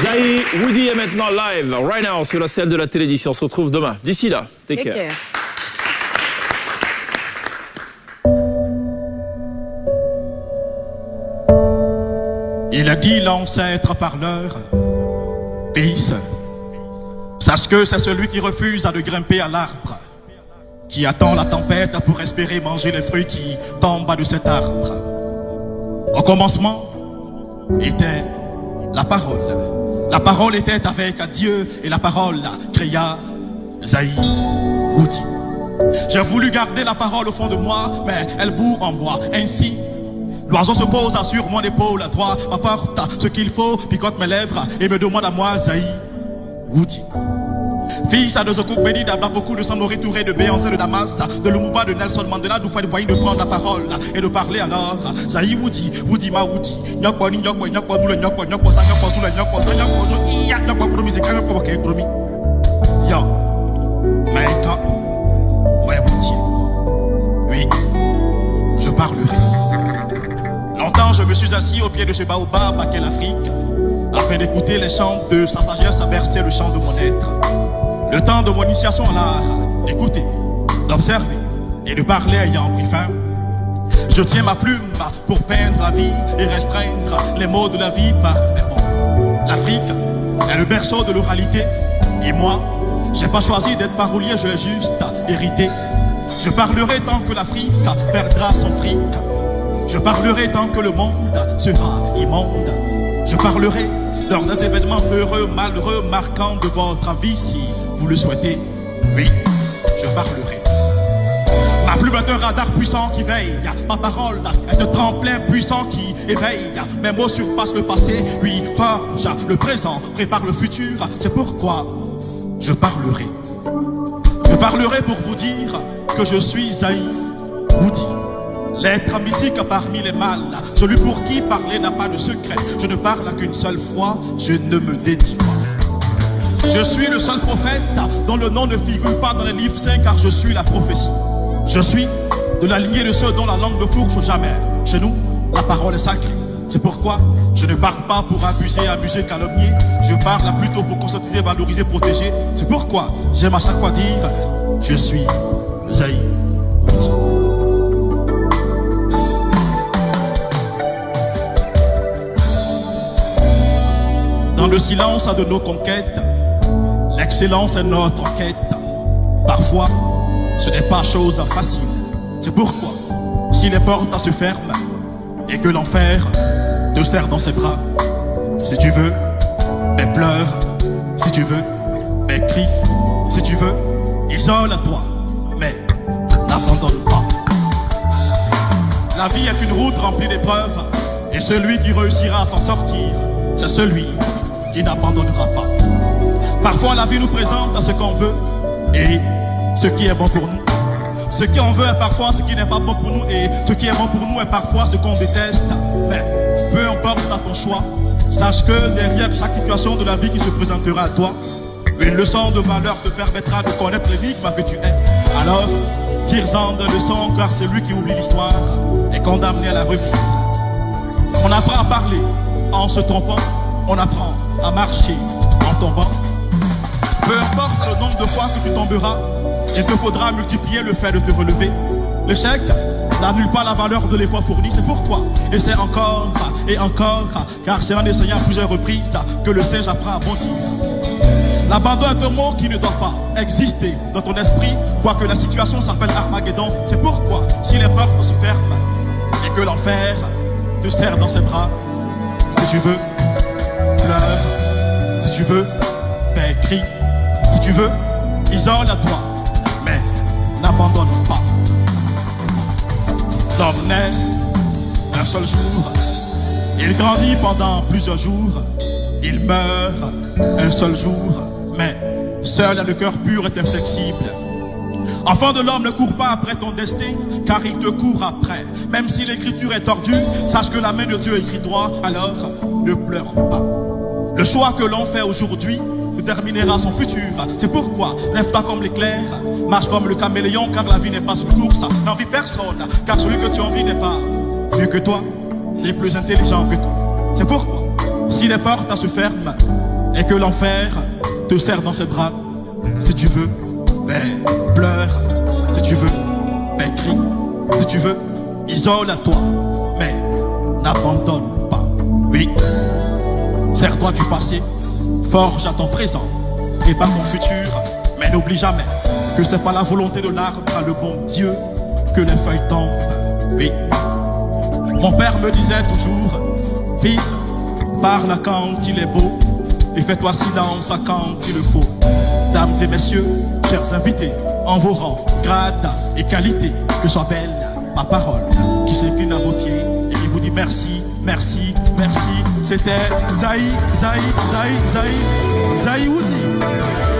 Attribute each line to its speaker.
Speaker 1: Zaï, Woody est maintenant live, right now, sur la scène de la télévision. On se retrouve demain. D'ici là, take care.
Speaker 2: Il a dit l'ancêtre parleur, fils, sache que c'est celui qui refuse de grimper à l'arbre, qui attend la tempête pour espérer manger les fruits qui tombent de cet arbre. Au commencement était la parole. La parole était avec Dieu et la parole créa Zaï Woody. J'ai voulu garder la parole au fond de moi, mais elle bout en moi. Ainsi, l'oiseau se pose sur mon épaule à droite, m'apporte ce qu'il faut, picote mes lèvres et me demande à moi Zaï Woody. Fils de Zokouk Béni, d'Abla beaucoup de Samori Touré, de Béyoncé, de Damas, de Lumumba, de Nelson Mandela, d'Oufoué de Boyine, de prendre la parole et de parler alors. Zaï Woody, Woody ma Woody, Nyokbo ni Nyokbo, Nyokbo nous le Nyokbo, Nyokbo sa Nyokbo sous le Nyokbo sa Nyokbo nous iya Nyokbo promis c'est quand même pas qu'il promis. Yo, mais quand, ouais Woody, oui, je parlerai. Longtemps je me suis assis au pied de ce baobab à quelle Afrique, afin d'écouter les chants de sa sagesse à bercer le chant de mon être. Le temps de mon initiation à l'art, d'écouter, d'observer et de parler ayant pris fin. Je tiens ma plume pour peindre la vie et restreindre les mots de la vie par mes mots. L'Afrique est le berceau de l'oralité et moi, j'ai pas choisi d'être parolier, je l'ai juste hérité. Je parlerai tant que l'Afrique perdra son fric. Je parlerai tant que le monde sera immonde. Je parlerai lors des événements heureux, malheureux, marquants de votre vie si vous le souhaitez. Oui, je parlerai. Ma plume est un radar puissant qui veille. Ma parole est un tremplin puissant qui éveille. Mes mots surpassent le passé, lui forge le présent, prépare le futur. C'est pourquoi je parlerai. Je parlerai pour vous dire que je suis Zaï Woody. L'être mythique parmi les mâles, celui pour qui parler n'a pas de secret. Je ne parle qu'une seule fois, je ne me dédie pas. Je suis le seul prophète dont le nom ne figure pas dans les livres saints, car je suis la prophétie. Je suis de la lignée de ceux dont la langue ne fourche jamais. Chez nous, la parole est sacrée. C'est pourquoi je ne parle pas pour abuser, amuser, calomnier. Je parle plutôt pour conscientiser, valoriser, protéger. C'est pourquoi j'aime à chaque fois dire je suis Zaï Woody. Dans le silence de nos conquêtes, l'excellence est notre quête. Parfois, ce n'est pas chose facile. C'est pourquoi, si les portes se ferment et que l'enfer te serre dans ses bras, si tu veux, mais pleure, si tu veux, mais crie, si tu veux, isole-toi, mais n'abandonne pas. La vie est une route remplie d'épreuves, et celui qui réussira à s'en sortir, c'est celui qui n'abandonnera pas. Parfois la vie nous présente à ce qu'on veut et ce qui est bon pour nous. Ce qu'on veut est parfois ce qui n'est pas bon pour nous, et ce qui est bon pour nous est parfois ce qu'on déteste. Mais peu importe à ton choix, sache que derrière chaque situation de la vie qui se présentera à toi, une leçon de valeur te permettra de connaître l'énigme que tu es. Alors, tire-en de leçons, car celui qui oublie l'histoire est condamné à la revivre. On apprend à parler en se trompant, on apprend à marcher en tombant. Peu importe le nombre de fois que tu tomberas, il te faudra multiplier le fait de te relever. L'échec n'annule pas la valeur de l'effort fourni, c'est pourquoi essaie encore et encore, car c'est en essayant plusieurs reprises que le singe apprend à bondir. L'abandon est un mot qui ne doit pas exister dans ton esprit, quoique la situation s'appelle Armageddon. C'est pourquoi si les portes se ferment et que l'enfer te serre dans ses bras, si tu veux, pleure, si tu veux, mais crie, si tu veux, isole-toi, mais n'abandonne pas. L'homme naît un seul jour, il grandit pendant plusieurs jours, il meurt un seul jour, mais seul le cœur pur est inflexible. Enfant de l'homme, ne cours pas après ton destin, car il te court après. Même si l'écriture est tordue, sache que la main de Dieu écrit droit, alors ne pleure pas. Le choix que l'on fait aujourd'hui déterminera son futur. C'est pourquoi lève-toi comme l'éclair, marche comme le caméléon, car la vie n'est pas une course, n'envie personne, car celui que tu envies n'est pas mieux que toi, ni plus intelligent que toi. C'est pourquoi Si les portes se ferment et que l'enfer te serre dans ses bras, si tu veux, ben pleure. Si tu veux, ben crie. Si tu veux, isole-toi, mais n'abandonne pas. Oui, sers-toi du passé, forge à ton présent, prépare ton futur, mais n'oublie jamais que c'est pas la volonté de l'arbre, le bon Dieu, que les feuilles tombent. Oui, mon père me disait toujours, fils, parle quand il est beau et fais-toi silence quand il le faut. Dames et messieurs, chers invités, en vos rangs, grades et qualités, que soit belle ma parole qui s'incline à vos pieds et qui vous dit merci, merci, merci. C'était Zaï Woody.